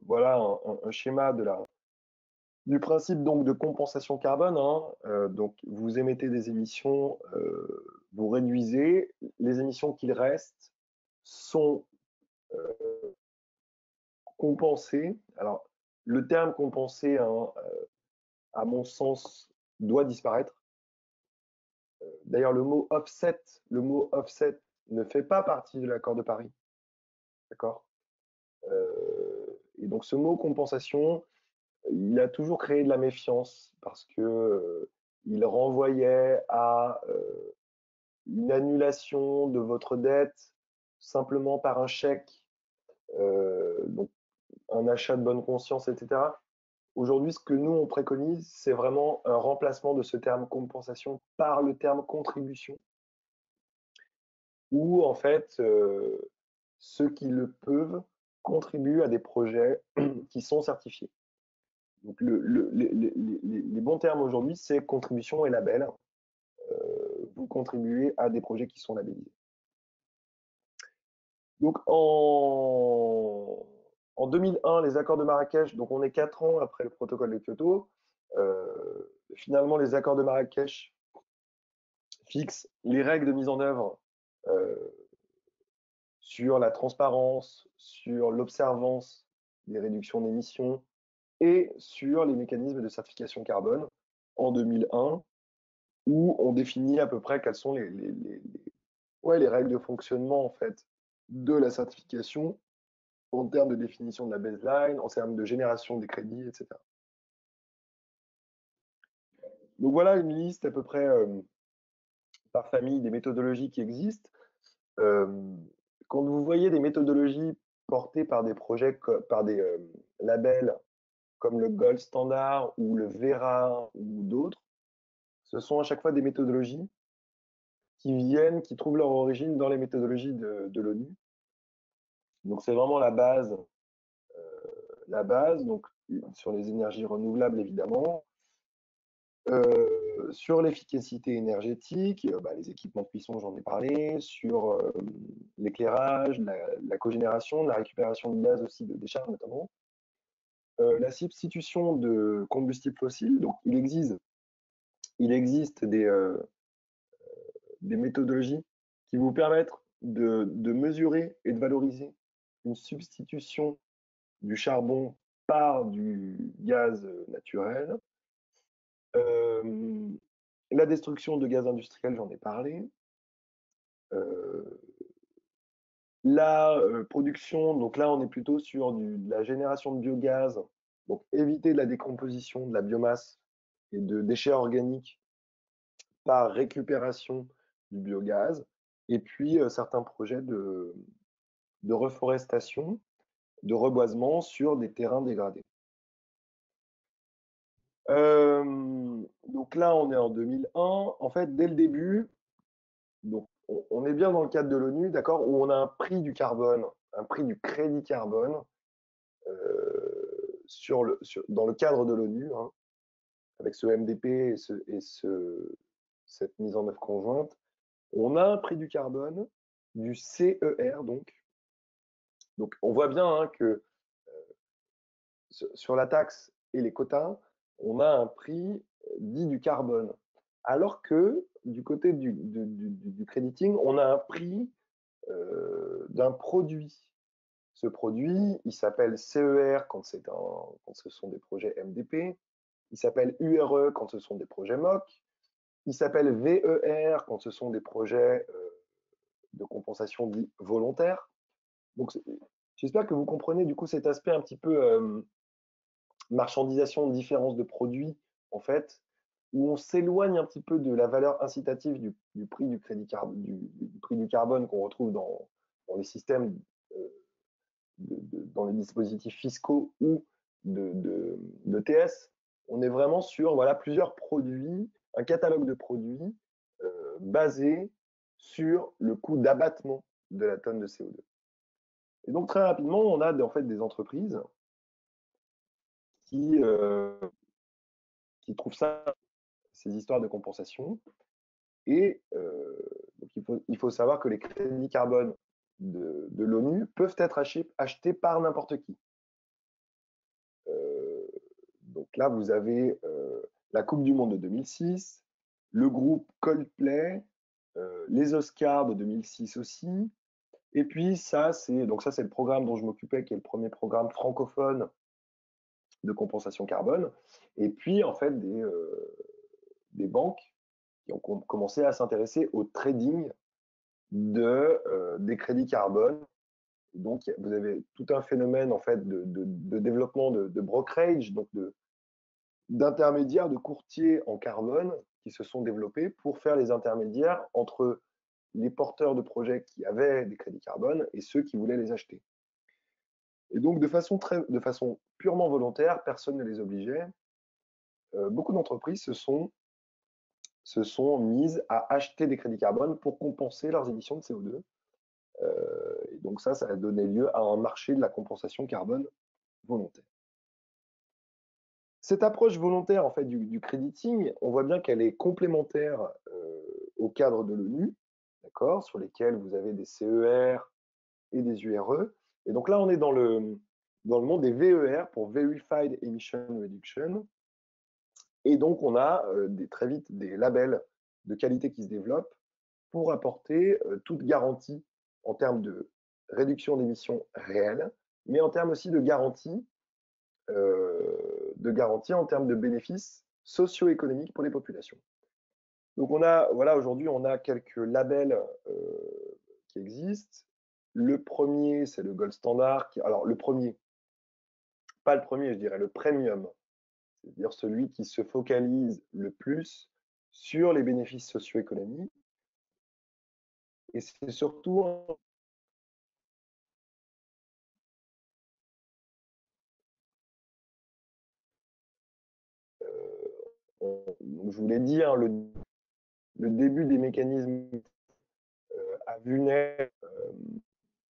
voilà un schéma du principe donc de compensation carbone, hein. Donc vous émettez des émissions, vous réduisez. Les émissions qu'il reste sont compensées. Alors le terme compensé, hein, à mon sens, doit disparaître. D'ailleurs le mot offset ne fait pas partie de l'accord de Paris, d'accord? Et donc ce mot compensation, il a toujours créé de la méfiance parce que, il renvoyait à, une annulation de votre dette simplement par un chèque, donc un achat de bonne conscience et cetera. Aujourd'hui, ce que nous on préconise, c'est vraiment un remplacement de ce terme compensation par le terme contribution où en fait, ceux qui le peuvent contribuent à des projets qui sont certifiés. Donc les bons termes aujourd'hui, c'est contribution et label. Vous contribuez à des projets qui sont labellisés. Donc en 2001, les accords de Marrakech, donc on est 4 ans après le protocole de Kyoto, finalement les accords de Marrakech fixent les règles de mise en œuvre euh, sur la transparence, sur l'observance des réductions d'émissions et sur les mécanismes de certification carbone en 2001, où on définit à peu près quelles sont ouais, les règles de fonctionnement en fait de la certification en termes de définition de la baseline, en termes de génération des crédits, etc. Donc voilà une liste à peu près par famille des méthodologies qui existent. Euh, Quand vous voyez des méthodologies portées par des projets, par des labels comme le Gold Standard ou le Vera ou d'autres, ce sont à chaque fois des méthodologies qui trouvent leur origine dans les méthodologies de l'ONU. Donc c'est vraiment la base, donc sur les énergies renouvelables évidemment, sur l'efficacité énergétique, bah, les équipements de cuisson, j'en ai parlé, sur l'éclairage, la cogénération, la récupération de gaz aussi, de décharge notamment, la substitution de combustibles fossiles. Donc il existe des méthodologies qui vous permettent de mesurer et de valoriser une substitution du charbon par du gaz naturel. Euh, la destruction de gaz industriel, j'en ai parlé. Euh, la production, donc là on est plutôt sur de la génération de biogaz, donc éviter la décomposition de la biomasse et de déchets organiques par récupération du biogaz, et puis certains projets de reforestation, de reboisement sur des terrains dégradés. Donc là, on est en 2001. En fait, dès le début, donc on est bien dans le cadre de l'ONU, d'accord, où on a un prix du carbone, un prix du crédit carbone dans le cadre de l'ONU, hein, avec ce MDP cette mise en œuvre conjointe. On a un prix du carbone, du CER donc. Donc on voit bien hein, que sur la taxe et les quotas, on a un prix dit du carbone. Alors que du côté du crediting, on a un prix d'un produit. Ce produit, il s'appelle CER quand ce sont des projets MDP, il s'appelle URE quand ce sont des projets MOC, il s'appelle VER quand ce sont des projets de compensation dits volontaires. Donc j'espère que vous comprenez du coup cet aspect un petit peu marchandisation, différence de produits, en fait, où on s'éloigne un petit peu de la valeur incitative du prix du prix du carbone qu'on retrouve dans les systèmes, dans les dispositifs fiscaux ou de TS. On est vraiment sur voilà, plusieurs produits, un catalogue de produits basé sur le coût d'abattement de la tonne de CO2. Et donc très rapidement, on a en fait des entreprises qui, euh, qui trouvent ça, ces histoires de compensation. Et donc il faut savoir que les crédits carbone de l'ONU peuvent être achetés par n'importe qui. Donc là, vous avez la Coupe du Monde de 2006, le groupe Coldplay, les Oscars de 2006 aussi. Et puis ça, c'est le programme dont je m'occupais, qui est le premier programme francophone de compensation carbone. Et puis en fait des banques qui ont commencé à s'intéresser au trading des crédits carbone. Donc vous avez tout un phénomène en fait de développement de brokerage, donc d'intermédiaires, de courtiers en carbone qui se sont développés pour faire les intermédiaires entre les porteurs de projets qui avaient des crédits carbone et ceux qui voulaient les acheter. Et donc de façon purement volontaire, personne ne les obligeait. Beaucoup d'entreprises se sont mises à acheter des crédits carbone pour compenser leurs émissions de CO2. Et donc ça a donné lieu à un marché de la compensation carbone volontaire. Cette approche volontaire en fait du crediting, on voit bien qu'elle est complémentaire au cadre de l'ONU, d'accord, sur lesquels vous avez des CER et des URE. Et donc là, on est dans le monde des VER pour Verified Emission Reduction. Et donc, on a très vite des labels de qualité qui se développent pour apporter toute garantie en termes de réduction d'émissions réelles, mais en termes aussi de garantie en termes de bénéfices socio-économiques pour les populations. Donc voilà, aujourd'hui, on a quelques labels qui existent. Le premier, c'est le Gold Standard. Alors, le premier, pas le premier, je dirais le premium, c'est-à-dire celui qui se focalise le plus sur les bénéfices socio-économiques. Et c'est surtout je vous l'ai dit, hein, le début des mécanismes a vu naître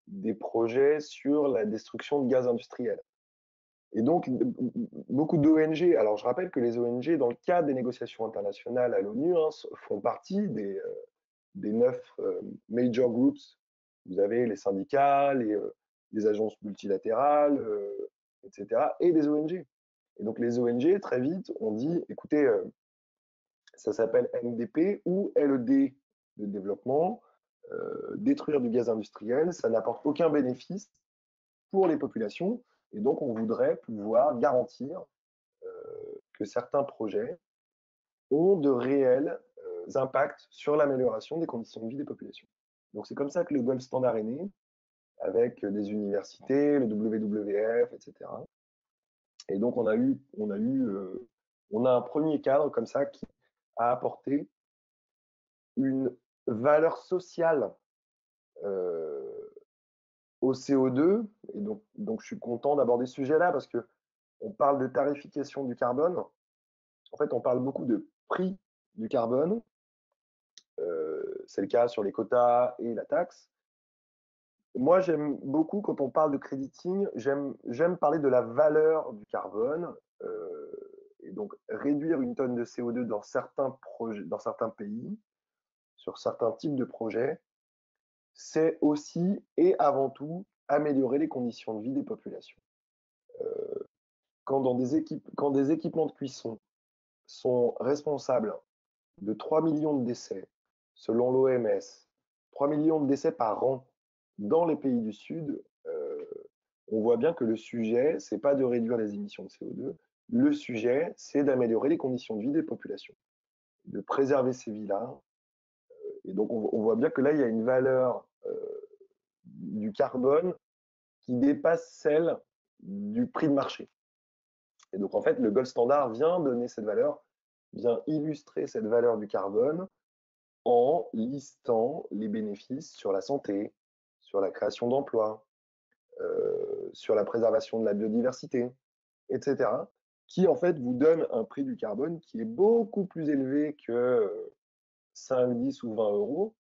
des projets sur la destruction de gaz industriels. Et donc, beaucoup d'ONG, alors je rappelle que les ONG, dans le cadre des négociations internationales à l'ONU, hein, font partie des 9 major groups. Vous avez les syndicats, les agences multilatérales, etc., et les ONG. Et donc les ONG, très vite, ont dit, écoutez, ça s'appelle MDP ou LED de développement, détruire du gaz industriel, ça n'apporte aucun bénéfice pour les populations, et donc on voudrait pouvoir garantir que certains projets ont de réels impacts sur l'amélioration des conditions de vie des populations. Donc c'est comme ça que le Gold Standard est né, avec des universités, le WWF, etc. Et donc on a un premier cadre comme ça qui a apporté une valeur sociale au CO2. Et donc je suis content d'aborder ce sujet-là parce que on parle de tarification du carbone. En fait, on parle beaucoup de prix du carbone. C'est le cas sur les quotas et la taxe. Moi, j'aime beaucoup, quand on parle de crediting, j'aime parler de la valeur du carbone. Et donc, réduire une tonne de CO2 dans certains pays, sur certains types de projets, c'est aussi et avant tout améliorer les conditions de vie des populations. Quand des équipements de cuisson sont responsables de 3 millions de décès, selon l'OMS, 3 millions de décès par an dans les pays du Sud, on voit bien que le sujet, c'est pas de réduire les émissions de CO2, le sujet, c'est d'améliorer les conditions de vie des populations, de préserver ces vies-là. Et donc, on voit bien que là, il y a une valeur du carbone qui dépasse celle du prix de marché. Et donc, en fait, le Gold Standard vient donner cette valeur, vient illustrer cette valeur du carbone en listant les bénéfices sur la santé, sur la création d'emplois, sur la préservation de la biodiversité, etc., qui en fait vous donne un prix du carbone qui est beaucoup plus élevé que 5, 10 ou 20 euros,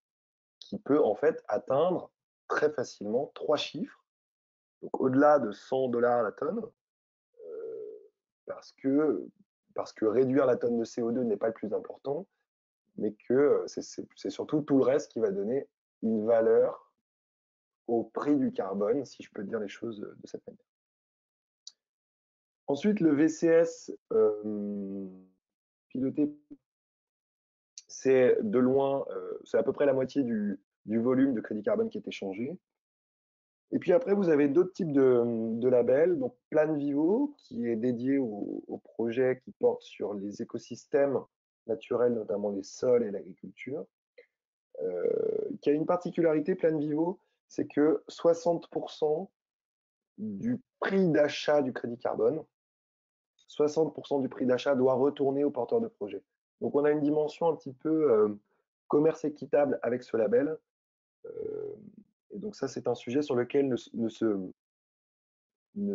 qui peut en fait atteindre très facilement 3 chiffres, donc au-delà de 100 $ la tonne, parce que, réduire la tonne de CO2 n'est pas le plus important, mais que c'est surtout tout le reste qui va donner une valeur au prix du carbone, si je peux dire les choses de cette manière. Ensuite, le VCS piloté, c'est de loin, c'est à peu près la moitié du volume de crédit carbone qui est échangé. Et puis après, vous avez d'autres types de labels. Donc, Plan Vivo, qui est dédié aux projets qui portent sur les écosystèmes naturels, notamment les sols et l'agriculture. Qui a une particularité, Plan Vivo, c'est que 60% du prix d'achat du crédit carbone, 60% du prix d'achat doit retourner aux porteurs de projet. Donc, on a une dimension un petit peu commerce équitable avec ce label. Et donc, ça, c'est un sujet sur lequel ne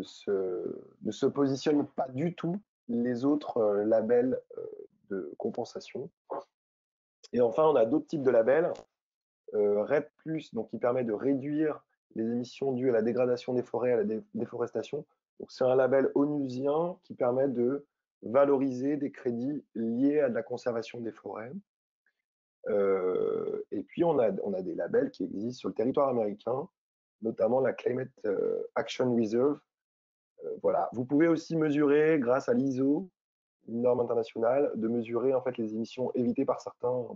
se positionnent pas du tout les autres labels de compensation. Et enfin, on a d'autres types de labels. RED+, donc qui permet de réduire les émissions dues à la dégradation des forêts, à la déforestation. Donc, c'est un label onusien qui permet de valoriser des crédits liés à de la conservation des forêts. Et puis, on a des labels qui existent sur le territoire américain, notamment la Climate Action Reserve. Voilà. Vous pouvez aussi mesurer, grâce à l'ISO, une norme internationale, de mesurer en fait les émissions évitées par certains.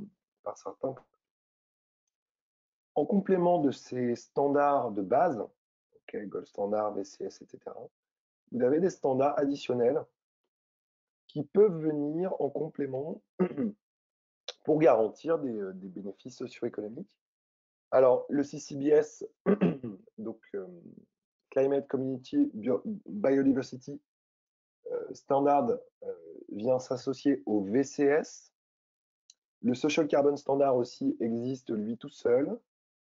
En complément de ces standards de base, okay, Gold Standard, VCS, etc., vous avez des standards additionnels qui peuvent venir en complément pour garantir des bénéfices socio-économiques. Alors, le CCBS, donc Climate Community Biodiversity Standard, vient s'associer au VCS. Le Social Carbon Standard aussi existe lui tout seul.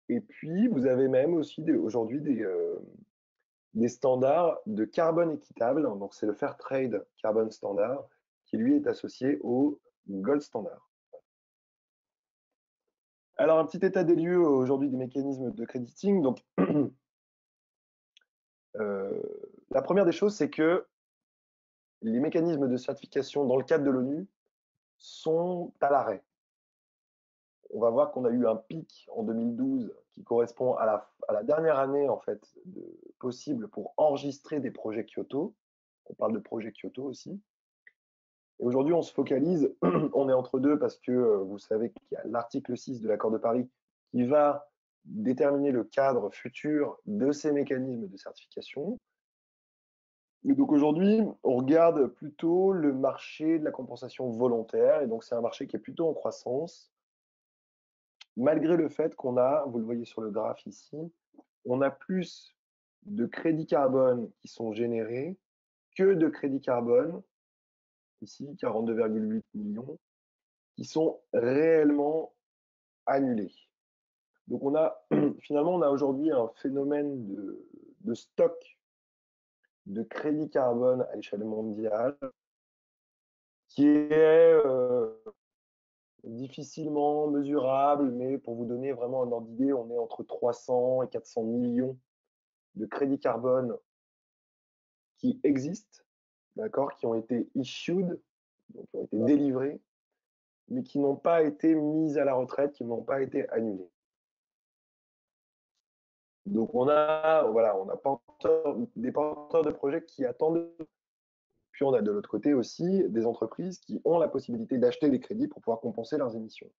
Et puis, vous avez même aussi aujourd'hui des standards de carbone équitable. Donc, c'est le Fair Trade Carbon Standard qui, lui, est associé au Gold Standard. Alors, un petit état des lieux aujourd'hui des mécanismes de crediting. Donc, la première des choses, c'est que les mécanismes de certification dans le cadre de l'ONU sont à l'arrêt. On va voir qu'on a eu un pic en 2012 qui correspond à la dernière année en fait possible pour enregistrer des projets Kyoto. On parle de projet Kyoto aussi. Et aujourd'hui, on se focalise, on est entre deux parce que vous savez qu'il y a l'article 6 de l'accord de Paris qui va déterminer le cadre futur de ces mécanismes de certification. Et donc aujourd'hui, on regarde plutôt le marché de la compensation volontaire, et donc c'est un marché qui est plutôt en croissance, malgré le fait qu'on a, vous le voyez sur le graphe ici, on a plus de crédits carbone qui sont générés que de crédits carbone, ici 42,8 millions, qui sont réellement annulés. Donc on a finalement on a aujourd'hui un phénomène de stock de crédits carbone à l'échelle mondiale qui est difficilement mesurable, mais pour vous donner vraiment un ordre d'idée, on est entre 300 et 400 millions de crédits carbone qui existent, d'accord, qui ont été issued, donc qui ont été délivrés, mais qui n'ont pas été mis à la retraite, qui n'ont pas été annulés. Donc on a, voilà, on a des porteurs de projets qui attendent. Puis on a de l'autre côté aussi des entreprises qui ont la possibilité d'acheter des crédits pour pouvoir compenser leurs émissions.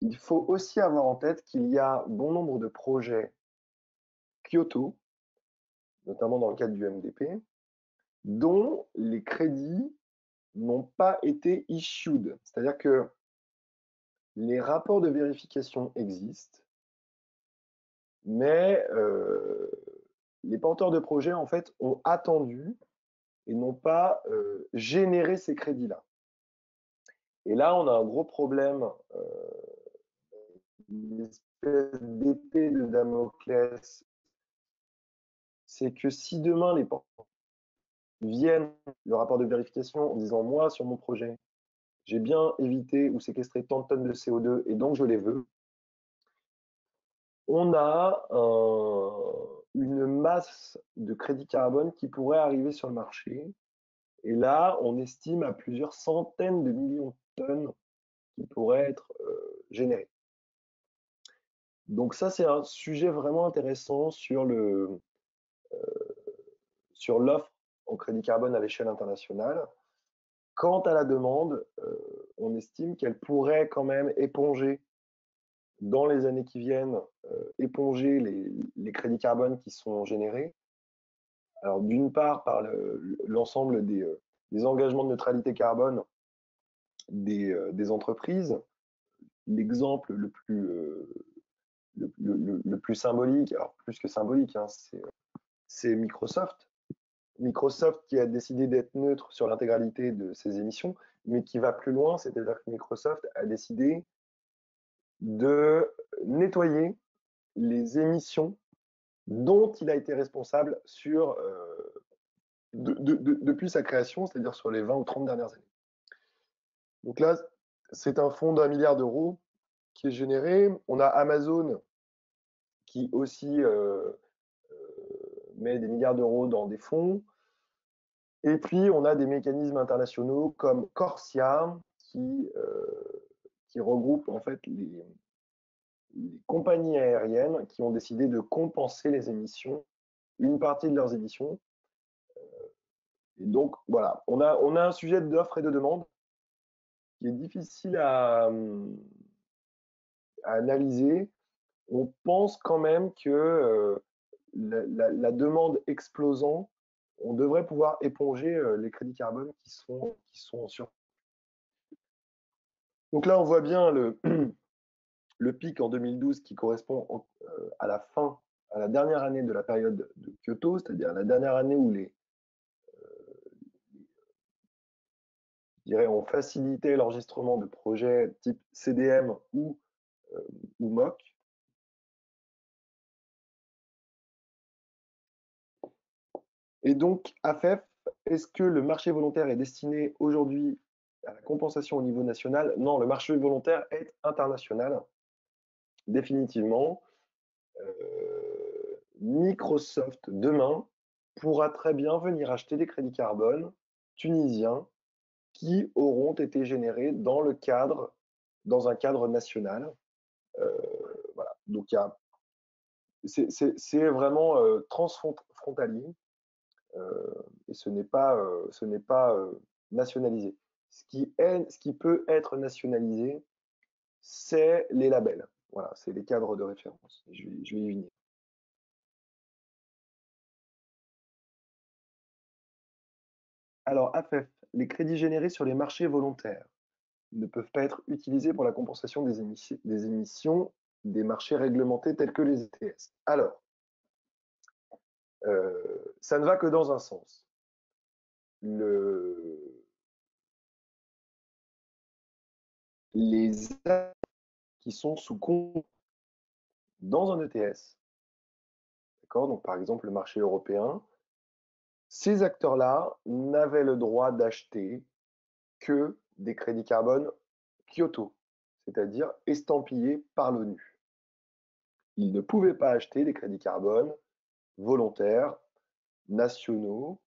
Il faut aussi avoir en tête qu'il y a bon nombre de projets Kyoto, notamment dans le cadre du MDP, dont les crédits n'ont pas été issued. C'est-à-dire que les rapports de vérification existent, mais les porteurs de projets, en fait, ont attendu et n'ont pas généré ces crédits-là. Et là, on a un gros problème, une espèce d'épée de Damoclès. C'est que si demain les porteurs viennent le rapport de vérification en disant moi sur mon projet, j'ai bien évité ou séquestré tant de tonnes de CO2 et donc je les veux, on a une masse de crédits carbone qui pourrait arriver sur le marché. Et là, on estime à plusieurs centaines de millions de tonnes qui pourraient être générées. Donc ça, c'est un sujet vraiment intéressant sur sur l'offre en crédit carbone à l'échelle internationale. Quant à la demande, on estime qu'elle pourrait quand même éponger dans les années qui viennent, éponger les crédits carbone qui sont générés. Alors d'une part par l'ensemble des engagements de neutralité carbone des entreprises. L'exemple le plus symbolique, alors plus que symbolique, hein, c'est Microsoft. Microsoft qui a décidé d'être neutre sur l'intégralité de ses émissions, mais qui va plus loin, c'est-à-dire que Microsoft a décidé de nettoyer les émissions dont il a été responsable depuis sa création, c'est-à-dire sur les 20 ou 30 dernières années. Donc là, c'est un fonds d'1 milliard d'euros qui est généré. On a Amazon qui aussi met des milliards d'euros dans des fonds. Et puis, on a des mécanismes internationaux comme Corsia qui regroupe en fait les compagnies aériennes qui ont décidé de compenser les émissions, une partie de leurs émissions. Et donc, voilà, on a un sujet d'offre et de demande qui est difficile à analyser. On pense quand même que la demande explosant, on devrait pouvoir éponger les crédits carbone qui sont sur. Donc là, on voit bien le pic en 2012 qui correspond à la dernière année de la période de Kyoto, c'est-à-dire la dernière année où on facilitait l'enregistrement de projets type CDM ou MOC. Et donc, AFEF, est-ce que le marché volontaire est destiné aujourd'hui à la compensation au niveau national? Non, le marché volontaire est international, définitivement. Microsoft, demain, pourra très bien venir acheter des crédits carbone tunisiens qui auront été générés dans un cadre national. Voilà. Donc, c'est vraiment transfrontalier. Et ce n'est pas nationalisé. Ce qui peut être nationalisé, c'est les labels. Voilà, c'est les cadres de référence. Je vais y venir. Alors, AFEF, les crédits générés sur les marchés volontaires ne peuvent pas être utilisés pour la compensation des émissions des marchés réglementés tels que les ETS. Alors, ça ne va que dans un sens. Les qui sont sous compte dans un ETS, d'accord, donc par exemple le marché européen, ces acteurs-là n'avaient le droit d'acheter que des crédits carbone Kyoto, c'est-à-dire estampillés par l'ONU. Ils ne pouvaient pas acheter des crédits carbone volontaires, nationaux,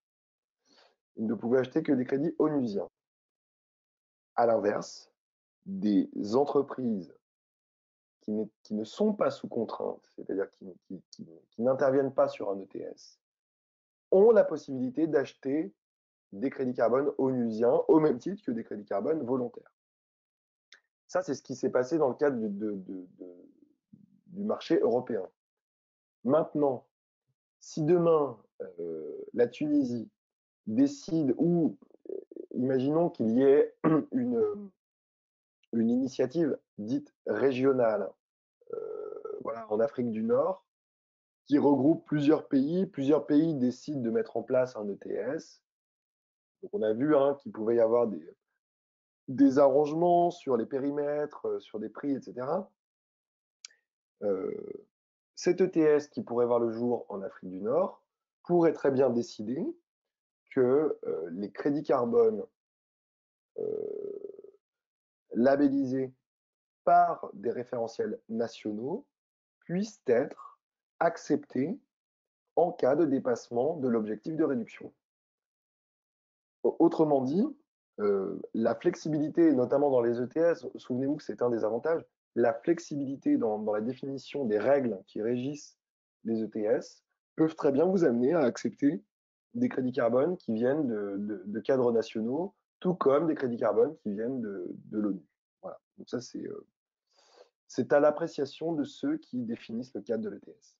ils ne pouvaient acheter que des crédits onusiens. À l'inverse, des entreprises qui ne sont pas sous contrainte, c'est-à-dire qui n'interviennent pas sur un ETS, ont la possibilité d'acheter des crédits carbone onusiens au même titre que des crédits carbone volontaires. Ça, c'est ce qui s'est passé dans le cadre du marché européen. Maintenant, si demain, la Tunisie décide, ou imaginons qu'il y ait une initiative dite régionale, voilà, en Afrique du Nord, qui regroupe plusieurs pays décident de mettre en place un ETS. Donc on a vu qu'il pouvait y avoir des arrangements sur les périmètres, sur des prix, etc. Cet ETS qui pourrait voir le jour en Afrique du Nord pourrait très bien décider que les crédits carbone labellisés par des référentiels nationaux puissent être acceptés en cas de dépassement de l'objectif de réduction. Autrement dit, la flexibilité, notamment dans les ETS, souvenez-vous que c'est un des avantages, la flexibilité dans la définition des règles qui régissent les ETS peuvent très bien vous amener à accepter des crédits carbone qui viennent de cadres nationaux, tout comme des crédits carbone qui viennent de l'ONU. Voilà. Donc ça, c'est à l'appréciation de ceux qui définissent le cadre de l'ETS.